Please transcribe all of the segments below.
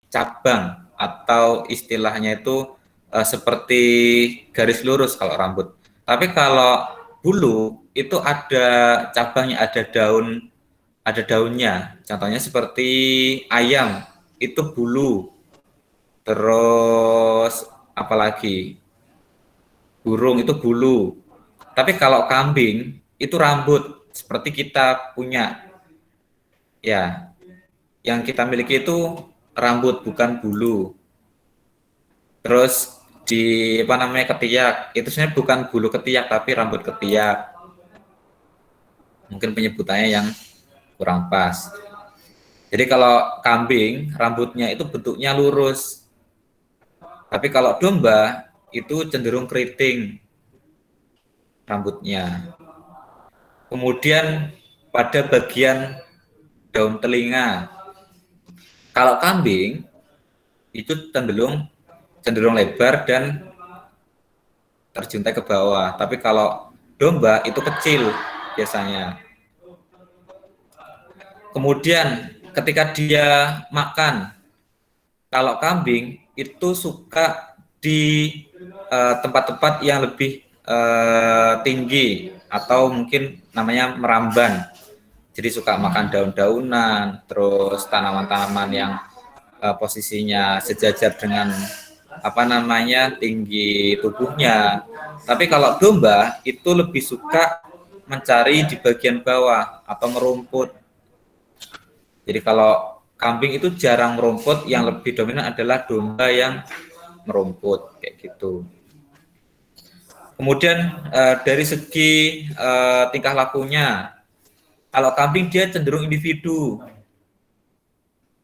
cabang atau istilahnya itu seperti garis lurus kalau rambut. Tapi kalau bulu itu ada cabangnya, ada daunnya. Contohnya seperti ayam itu bulu. Terus apalagi burung itu bulu. Tapi kalau kambing itu rambut seperti kita punya. Ya, yang kita miliki itu rambut bukan bulu. Terus di apa namanya ketiak itu sebenarnya bukan bulu ketiak tapi rambut ketiak. Mungkin penyebutannya yang kurang pas. Jadi kalau kambing rambutnya itu bentuknya lurus, tapi kalau domba itu cenderung keriting rambutnya. Kemudian pada bagian daun telinga, kalau kambing itu cenderung lebar dan terjuntai ke bawah. Tapi kalau domba itu kecil biasanya. Kemudian ketika dia makan, kalau kambing itu suka di tempat-tempat yang lebih tinggi atau mungkin namanya meramban. Jadi suka makan daun-daunan, terus tanaman-tanaman yang posisinya sejajar dengan apa namanya tinggi tubuhnya. Tapi kalau domba itu lebih suka mencari di bagian bawah atau merumput. Jadi kalau kambing itu jarang merumput, yang lebih dominan adalah domba yang merumput kayak gitu. Kemudian dari segi tingkah lakunya, kalau kambing dia cenderung individu.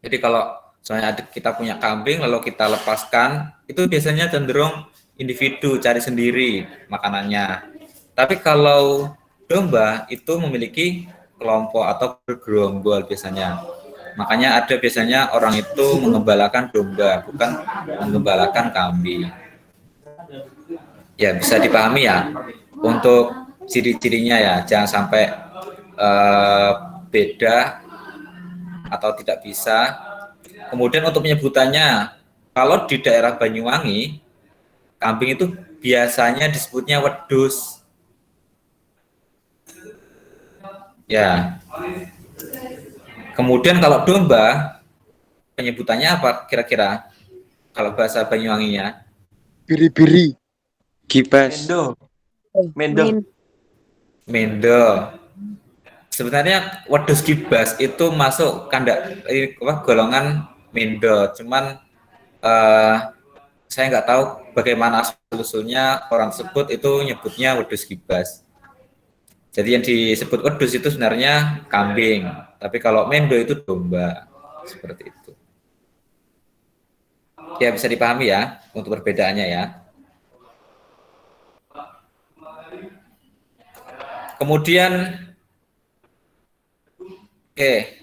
Jadi kalau misalnya kita punya kambing lalu kita lepaskan, itu biasanya cenderung individu cari sendiri makanannya. Tapi kalau domba itu memiliki kelompok atau bergerombol biasanya. Makanya ada biasanya orang itu mengembalakan domba, bukan mengembalakan kambing. Ya bisa dipahami ya. Untuk ciri-cirinya ya, jangan sampai beda atau tidak bisa. Kemudian untuk penyebutannya, kalau di daerah Banyuwangi, kambing itu biasanya disebutnya wedhus. Ya. Kemudian kalau domba, penyebutannya apa kira-kira? Kalau bahasa Banyuwanginya? Biri-biri. Kibas. Mendo. Mendo. Sebenarnya wedhus kibas itu masuk golongan mendo. Cuman saya nggak tahu bagaimana asal-usulnya orang tersebut itu nyebutnya wedhus kibas. Jadi yang disebut wedhus itu sebenarnya kambing. Tapi kalau mendo itu domba. Seperti itu. Ya bisa dipahami ya untuk perbedaannya ya. Kemudian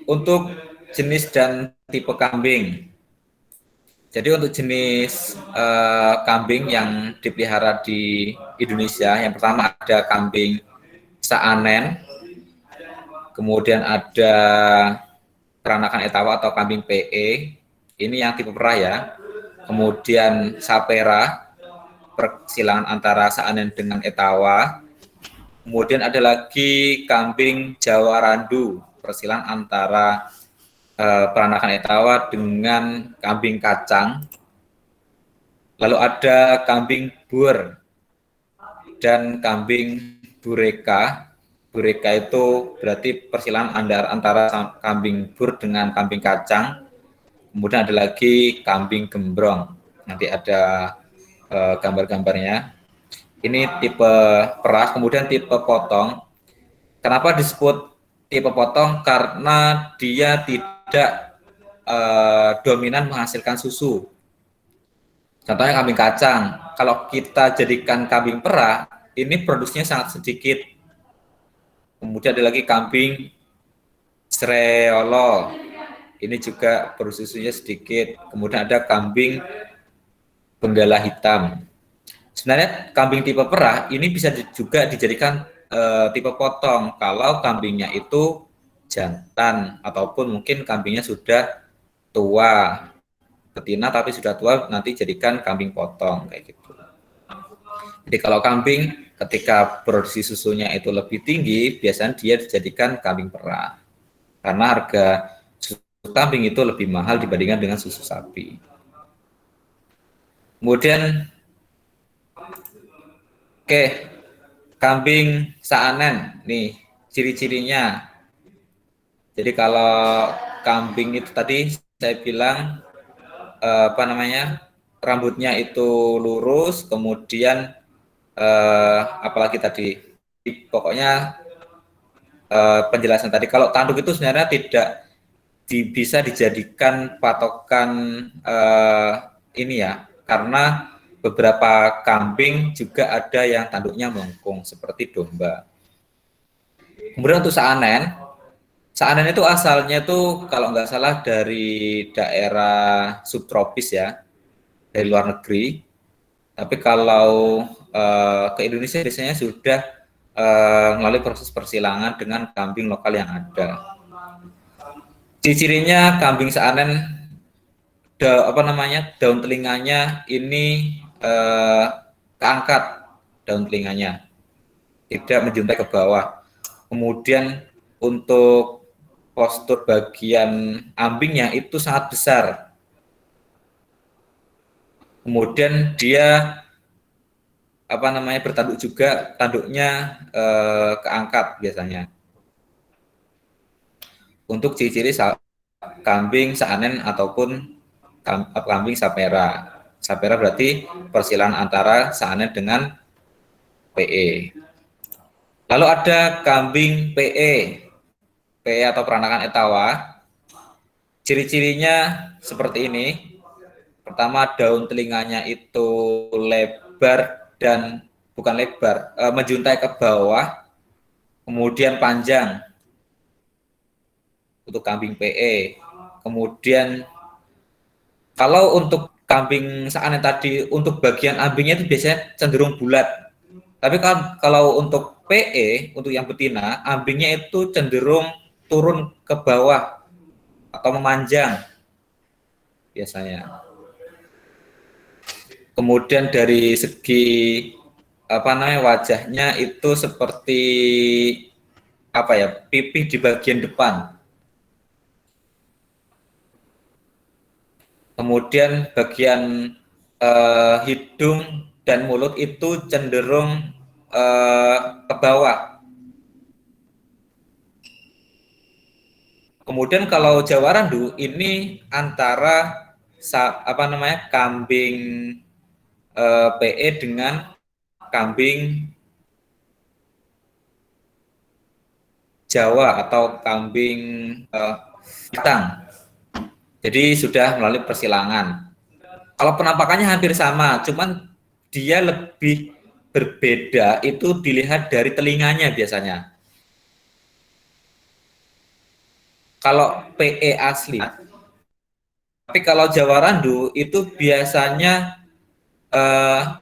untuk jenis dan tipe kambing. Jadi untuk jenis kambing yang dipelihara di Indonesia, yang pertama ada kambing Saanen, kemudian ada peranakan Etawa atau kambing PE, ini yang tipe perah ya. Kemudian Sapera, persilangan antara Saanen dengan Etawa. Kemudian ada lagi kambing Jawa Randu, persilangan antara peranakan Etawa dengan kambing kacang. Lalu ada kambing Bur dan kambing Bureka. Bureka itu berarti persilangan antara kambing Bur dengan kambing kacang. Kemudian ada lagi kambing Gembrong. Nanti ada gambar-gambarnya. Ini tipe perah, kemudian tipe potong. Kenapa disebut tipe potong? Karena dia tidak dominan menghasilkan susu. Contohnya kambing kacang. Kalau kita jadikan kambing perah, ini produksinya sangat sedikit. Kemudian ada lagi kambing Sreolo. Ini juga produksinya sedikit. Kemudian ada kambing Benggala hitam. Sebenarnya kambing tipe perah ini bisa juga dijadikan tipe potong kalau kambingnya itu jantan ataupun mungkin kambingnya sudah tua. betina tapi sudah tua nanti jadikan kambing potong kayak gitu. Jadi kalau kambing ketika produksi susunya itu lebih tinggi, biasanya dia dijadikan kambing perah. Karena harga susu kambing itu lebih mahal dibandingkan dengan susu sapi. Kemudian, oke, kambing saanen nih ciri-cirinya. Jadi kalau kambing itu tadi saya bilang apa namanya, rambutnya itu lurus, kemudian apalagi tadi, pokoknya penjelasan tadi. Kalau tanduk itu sebenarnya tidak bisa dijadikan patokan ini ya, karena beberapa kambing juga ada yang tanduknya melengkung seperti domba. Kemudian untuk saanen, saanen itu asalnya tuh kalau nggak salah dari daerah subtropis ya, dari luar negeri. Tapi kalau ke Indonesia biasanya sudah melalui proses persilangan dengan kambing lokal yang ada. Ciri-cirinya kambing saanen, apa namanya, daun telinganya ini keangkat, daun telinganya tidak menjuntai ke bawah. Kemudian untuk postur bagian ambingnya itu sangat besar. Kemudian dia apa namanya, bertanduk juga, tanduknya keangkat biasanya. Untuk ciri-ciri kambing saanen ataupun kambing sapera. Sapera berarti persilangan antara saanen dengan PE. Lalu ada kambing PE, PE atau peranakan etawa. Ciri-cirinya seperti ini. Pertama, daun telinganya itu lebar dan bukan lebar, menjuntai ke bawah, kemudian panjang untuk kambing PE. Kemudian kalau untuk kambing saanen tadi, untuk bagian ambingnya itu biasanya cenderung bulat. Tapi kalau untuk PE, untuk yang betina, ambingnya itu cenderung turun ke bawah atau memanjang biasanya. Kemudian dari segi apa namanya, wajahnya itu seperti apa ya, pipih di bagian depan. Kemudian bagian hidung dan mulut itu cenderung ke bawah. Kemudian kalau Jawa Randu ini antara apa namanya, kambing PE dengan kambing Jawa atau kambing hitam. Jadi sudah melalui persilangan. Kalau penampakannya hampir sama, cuman dia lebih berbeda itu dilihat dari telinganya biasanya. Kalau PE asli, tapi kalau Jawa Randu itu biasanya eh,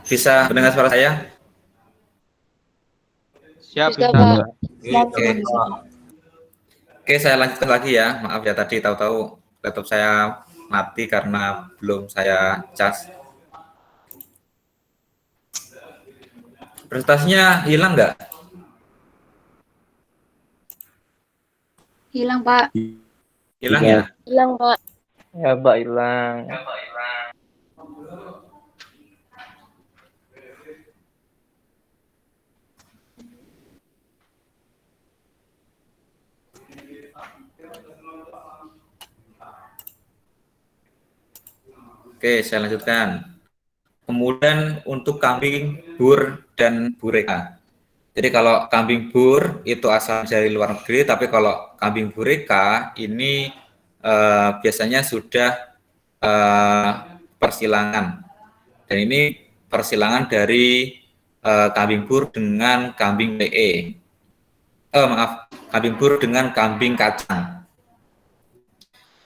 Bisa mendengar suara saya? Siap, Bisa, bisa. Pak. Oke. Oke, saya lanjutkan lagi ya. Maaf ya tadi tahu-tahu laptop saya mati karena belum saya cas. Presentasinya hilang nggak? Hilang, Pak. Hilang ya? Hilang, Pak. Ya, Mbak, hilang. Oke, saya lanjutkan. Kemudian untuk kambing bur dan bureka. Jadi kalau kambing bur itu asal dari luar negeri, tapi kalau kambing bureka ini biasanya sudah persilangan. Dan ini persilangan dari kambing bur dengan kambing PE. Maaf, kambing bur dengan kambing kacang.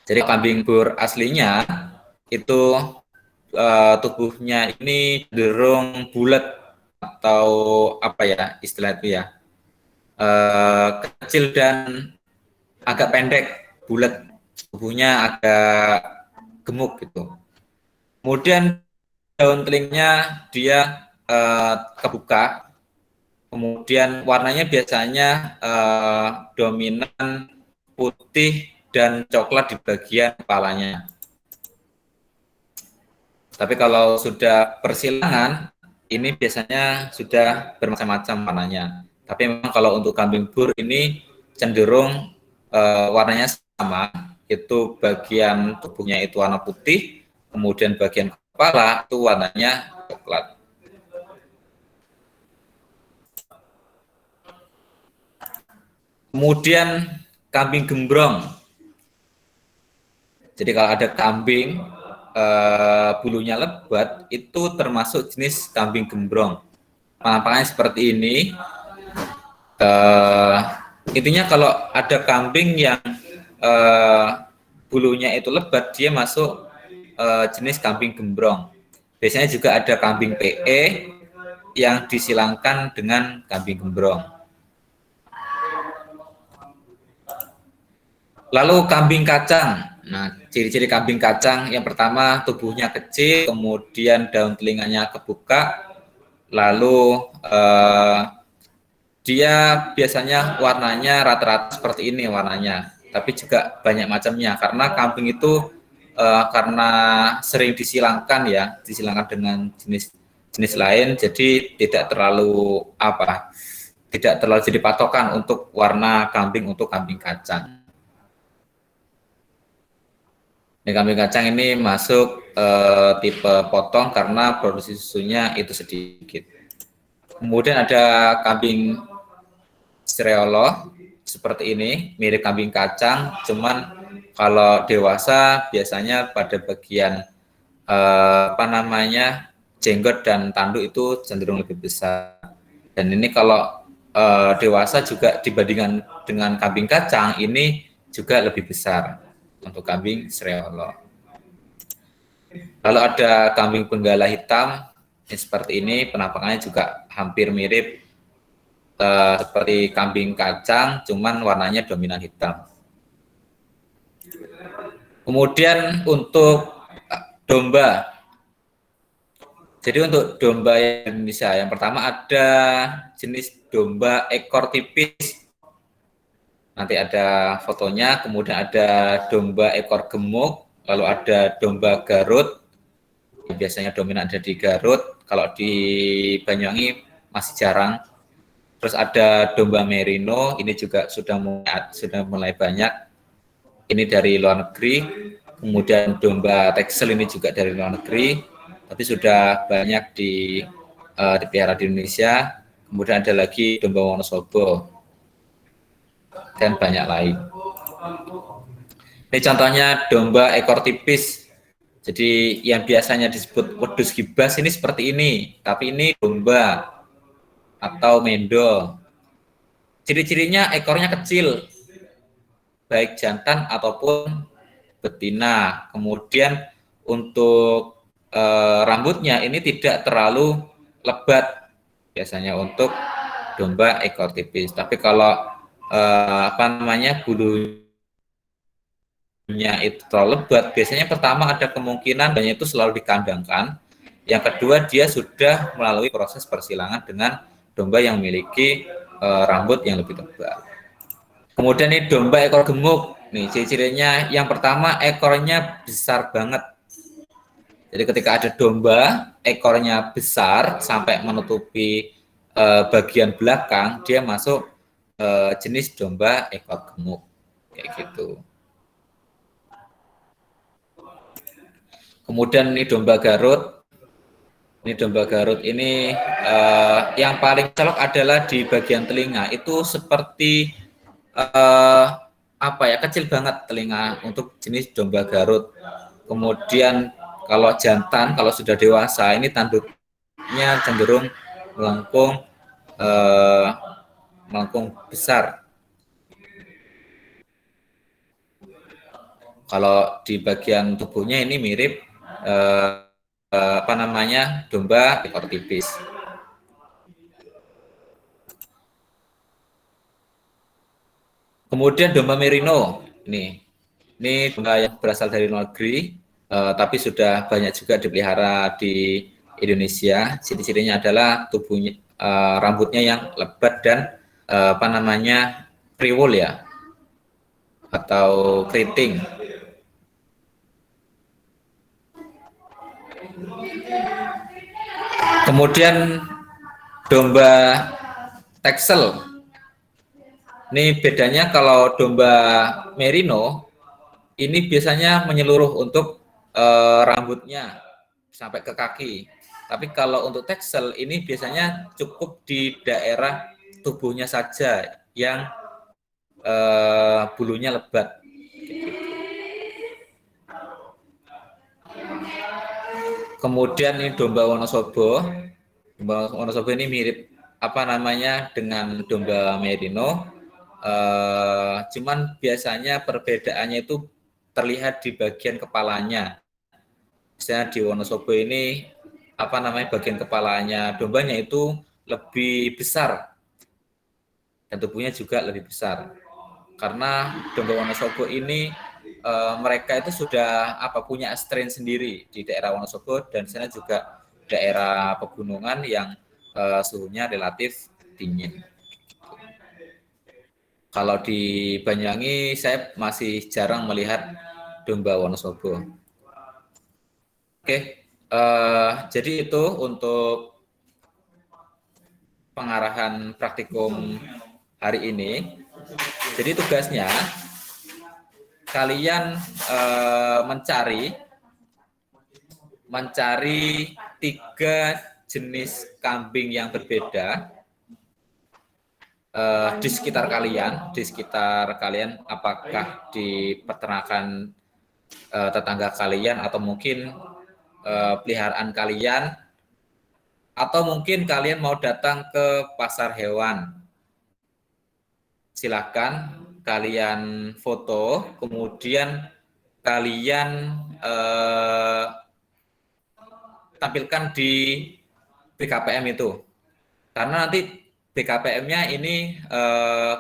Jadi kambing bur aslinya itu tubuhnya ini cenderung bulat atau apa ya istilah itu ya, kecil dan agak pendek, bulat, tubuhnya agak gemuk gitu. Kemudian daun telingnya dia kebuka, kemudian warnanya biasanya dominan putih dan coklat di bagian kepalanya. Tapi kalau sudah persilangan, ini biasanya sudah bermacam-macam warnanya. Tapi memang kalau untuk kambing bur ini cenderung warnanya sama, itu bagian tubuhnya itu warna putih, kemudian bagian kepala itu warnanya coklat. Kemudian kambing gembrong. Jadi kalau ada kambing bulunya lebat, itu termasuk jenis kambing gembrong. Penampakannya seperti ini. Intinya kalau ada kambing yang bulunya itu lebat, dia masuk jenis kambing gembrong. Biasanya juga ada kambing PE yang disilangkan dengan kambing gembrong. Lalu kambing kacang. Nah, ciri-ciri kambing kacang yang pertama tubuhnya kecil, kemudian daun telinganya kebuka, lalu dia biasanya warnanya rata-rata seperti ini warnanya, tapi juga banyak macamnya karena kambing itu karena sering disilangkan ya, disilangkan dengan jenis lain, jadi tidak terlalu jadi patokan untuk warna kambing untuk kambing kacang. Kambing kacang ini masuk tipe potong karena produksi susunya itu sedikit. Kemudian ada kambing Streolo seperti ini, mirip kambing kacang, cuman kalau dewasa biasanya pada bagian jenggot dan tanduk itu cenderung lebih besar. Dan ini kalau dewasa juga dibandingkan dengan kambing kacang ini juga lebih besar untuk kambing Streolo. Lalu ada kambing benggala hitam seperti ini, penampakannya juga hampir mirip seperti kambing kacang, cuman warnanya dominan hitam. Kemudian untuk domba. Jadi untuk domba Indonesia, yang pertama ada jenis domba ekor tipis. Nanti ada fotonya, kemudian ada domba ekor gemuk, lalu ada domba Garut. Biasanya dominan ada di Garut, kalau di Banyuwangi masih jarang. Terus ada domba merino, ini juga sudah mulai banyak. Ini dari luar negeri. Kemudian domba Texel ini juga dari luar negeri, tapi sudah banyak dipelihara di Indonesia. Kemudian ada lagi domba Wonosobo dan banyak lain. Ini contohnya domba ekor tipis. Jadi yang biasanya disebut wedus gibas ini seperti ini, tapi ini domba atau mendol. Ciri-cirinya ekornya kecil, baik jantan ataupun betina. Kemudian untuk rambutnya ini tidak terlalu lebat biasanya untuk domba ekor tipis. Tapi kalau bulunya itu terlalu lebat, biasanya pertama ada kemungkinan banyak itu selalu dikandangkan. Yang kedua, dia sudah melalui proses persilangan dengan domba yang memiliki rambut yang lebih tebal. Kemudian ini domba ekor gemuk. Nih ciri-cirinya yang pertama, ekornya besar banget. Jadi ketika ada domba ekornya besar sampai menutupi bagian belakang, dia masuk jenis domba ekor gemuk kayak gitu. Kemudian ini domba Garut. Ini domba Garut ini yang paling colok adalah di bagian telinga. Itu seperti kecil banget telinga untuk jenis domba Garut. Kemudian kalau jantan, kalau sudah dewasa, ini tanduknya cenderung melengkung besar. Kalau di bagian tubuhnya ini mirip domba ekor tipis. Kemudian domba merino, ini domba yang berasal dari luar negeri, tapi sudah banyak juga dipelihara di Indonesia. Ciri-cirinya adalah tubuhnya, rambutnya yang lebat dan priwul ya, atau keriting. Kemudian domba Texel. Ini bedanya kalau domba merino ini biasanya menyeluruh untuk rambutnya sampai ke kaki. Tapi kalau untuk Texel ini biasanya cukup di daerah tubuhnya saja yang bulunya lebat. Kemudian ini domba Wonosobo. Domba Wonosobo ini mirip dengan domba merino. Cuman biasanya perbedaannya itu terlihat di bagian kepalanya. Misalnya di Wonosobo ini bagian kepalanya dombanya itu lebih besar dan tubuhnya juga lebih besar. Karena domba Wonosobo ini mereka itu sudah punya strain sendiri di daerah Wonosobo, dan sana juga daerah pegunungan yang suhunya relatif dingin. Kalau di Banyuwangi saya masih jarang melihat domba Wonosobo. Oke, jadi itu untuk pengarahan praktikum hari ini. Jadi tugasnya kalian mencari 3 jenis kambing yang berbeda di sekitar kalian, apakah di peternakan tetangga kalian atau mungkin peliharaan kalian, atau mungkin kalian mau datang ke pasar hewan. Silakan kalian foto, kemudian kalian tampilkan di BKPM itu, karena nanti BKPM-nya ini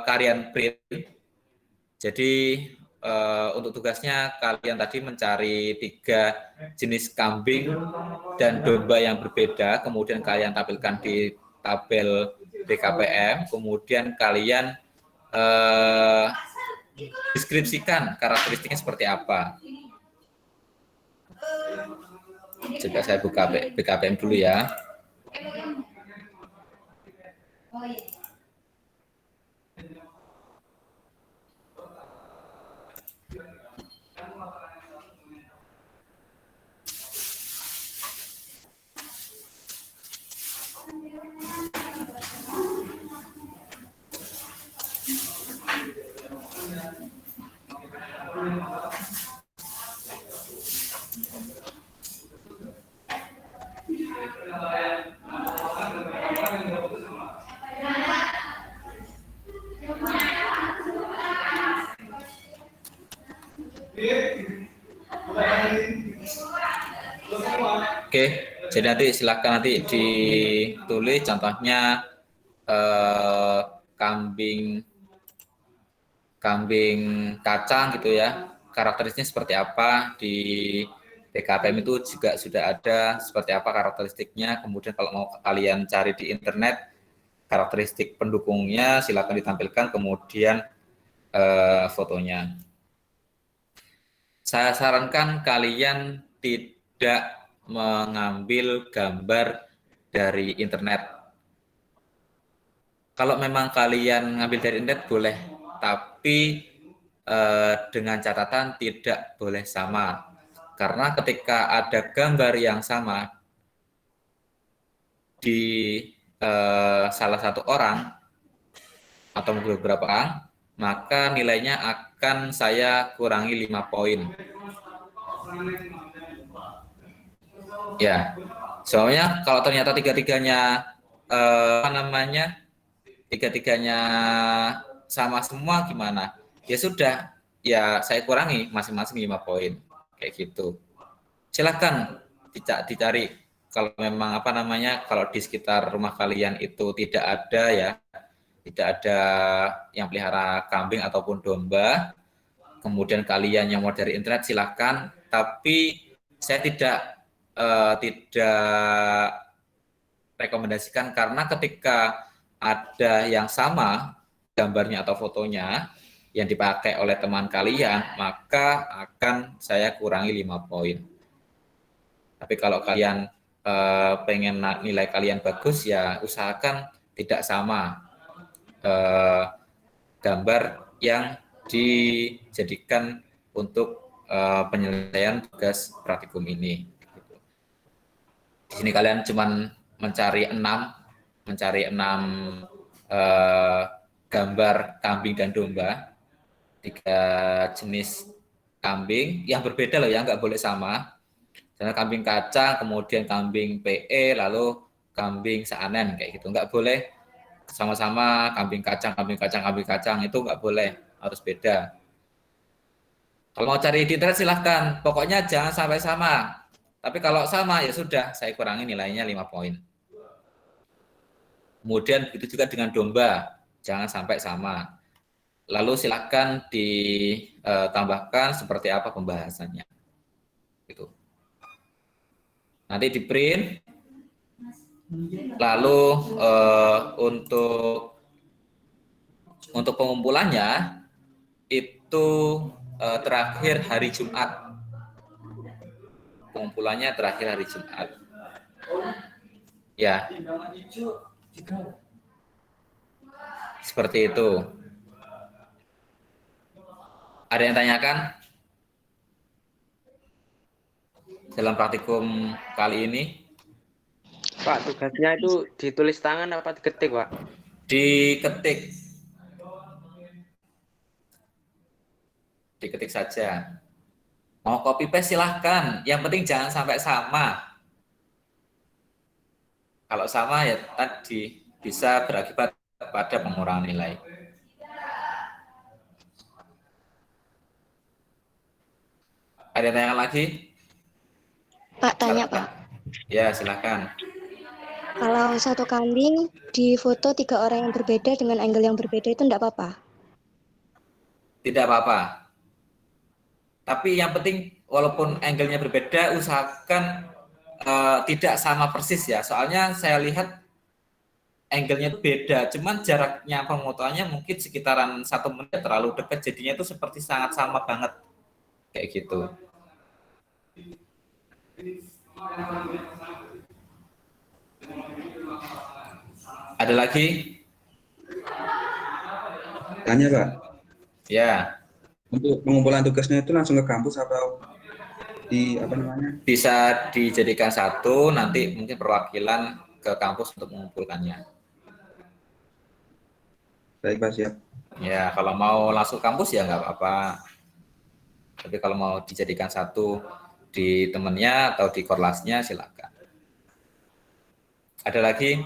karyan print. Jadi untuk tugasnya kalian tadi mencari 3 jenis kambing dan domba yang berbeda, kemudian kalian tampilkan di tabel BKPM, kemudian kalian deskripsikan karakteristiknya seperti apa. Coba saya buka BKPM dulu ya. Oke, jadi nanti silakan nanti ditulis contohnya kambing kambing kacang gitu ya, karakteristiknya seperti apa. Di PKPM itu juga sudah ada seperti apa karakteristiknya. Kemudian kalau mau kalian cari di internet karakteristik pendukungnya, silakan ditampilkan, kemudian fotonya. Saya sarankan kalian tidak mengambil gambar dari internet. Kalau memang kalian ngambil dari internet boleh, tapi dengan catatan tidak boleh sama. Karena ketika ada gambar yang sama di salah satu orang atau beberapa orang, maka nilainya akan saya kurangi 5 poin. Ya, soalnya kalau ternyata tiga-tiganya sama semua gimana? Ya sudah, ya saya kurangi masing-masing 5 poin kayak gitu. Silahkan dicari kalau memang kalau di sekitar rumah kalian itu tidak ada ya, tidak ada yang pelihara kambing ataupun domba, kemudian kalian yang mau dari internet silahkan, tapi saya tidak rekomendasikan karena ketika ada yang sama gambarnya atau fotonya yang dipakai oleh teman kalian, maka akan saya kurangi 5 poin. Tapi kalau kalian pengen nilai kalian bagus, ya usahakan tidak sama gambar yang dijadikan untuk penyelesaian tugas praktikum ini. Di sini kalian cuman mencari enam gambar kambing dan domba, 3 jenis kambing yang berbeda loh ya, nggak boleh sama. Misalnya kambing kacang, kemudian kambing PE, lalu kambing seanen kayak gitu, nggak boleh sama-sama kambing kacang itu nggak boleh, harus beda. Kalau mau cari di internet silahkan, pokoknya jangan sampai sama. Tapi kalau sama ya sudah, saya kurangi nilainya 5 poin. Kemudian begitu juga dengan domba, jangan sampai sama. Lalu silakan ditambahkan seperti apa pembahasannya. Gitu. Nanti di print. Lalu untuk pengumpulannya itu terakhir hari Jumat. Pengumpulannya terakhir hari Jumat. Ya. Seperti itu. Ada yang tanyakan? Dalam praktikum kali ini? Pak, tugasnya itu ditulis tangan apa diketik, Pak? Diketik. Diketik saja. Mau copy paste silahkan. Yang penting jangan sampai sama. Kalau sama ya tadi bisa berakibat pada pengurangan nilai. Ada yang tanya lagi? Pak, tanya Pak. Ya, silakan. Kalau satu kambing di foto 3 orang yang berbeda dengan angle yang berbeda itu enggak apa-apa? Tidak apa-apa. Tapi yang penting walaupun angle-nya berbeda, usahakan tidak sama persis ya. Soalnya saya lihat angle-nya itu beda, cuman jaraknya pemotoannya mungkin sekitaran 1 menit, terlalu dekat, jadinya itu seperti sangat sama banget. Kayak gitu. Ada lagi? Tanya Pak, Ya. untuk pengumpulan tugasnya itu langsung ke kampus atau di apa namanya? Bisa dijadikan satu, nanti mungkin perwakilan ke kampus untuk mengumpulkannya. Baik Pak, siap. Ya, kalau mau langsung kampus ya nggak apa-apa. Tapi kalau mau dijadikan satu di temennya atau di korlasnya silakan. Ada lagi?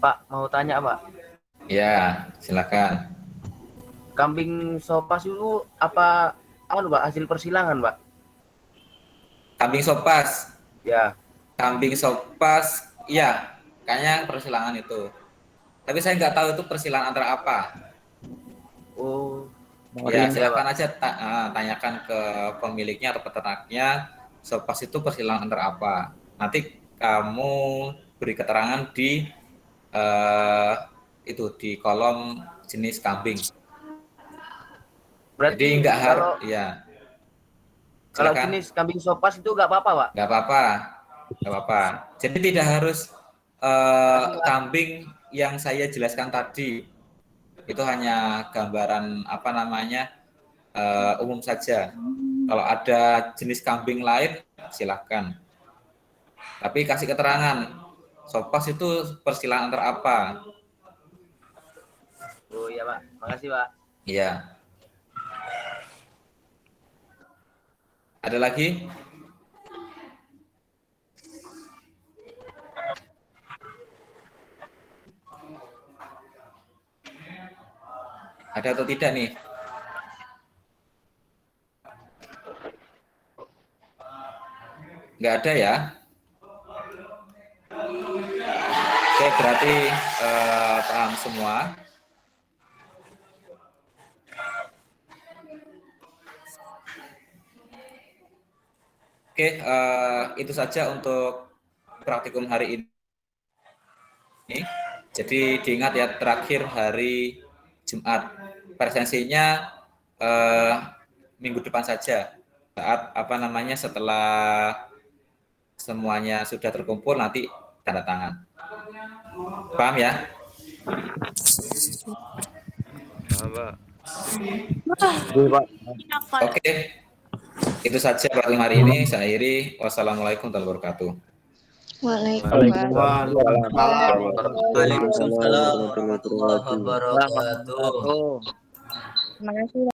Pak, mau tanya Pak. Ya, silakan. Kambing sopas itu apa Pak, hasil persilangan Pak? Kambing sopas. Ya. Kambing sopas, iya, kayaknya persilangan itu. Tapi saya nggak tahu itu persilangan antara apa. Oh. Ya, silakan aja tanyakan ke pemiliknya atau peternaknya, sopas itu persilangan antara apa. Nanti kamu beri keterangan di itu di kolom jenis kambing. Berarti Jadi nggak harus, kalau ya. kalau Silakan. jenis kambing sopas itu nggak apa-apa, Pak? Nggak apa-apa, nggak apa-apa. Jadi tidak harus kambing yang saya jelaskan tadi. Itu hanya gambaran apa namanya umum saja. Kalau ada jenis kambing lain, silahkan. Tapi kasih keterangan. Sopas itu persilangan antara apa? Oh iya, Pak. Makasih, Pak. Iya. Ada lagi? Ada atau tidak nih? Nggak ada ya? Oke, berarti paham semua. Oke, itu saja untuk praktikum hari ini. Jadi diingat ya, terakhir hari Jumat. Presensinya minggu depan saja. Saat apa namanya setelah semuanya sudah terkumpul nanti tanda tangan. Paham ya? Oke. Itu saja praktikum hari ini. Saya akhiri. Wassalamualaikum warahmatullahi wabarakatuh. Waalaikumsalam. Waalaikumsalam warahmatullahi wabarakatuh. Terima kasih, Pak.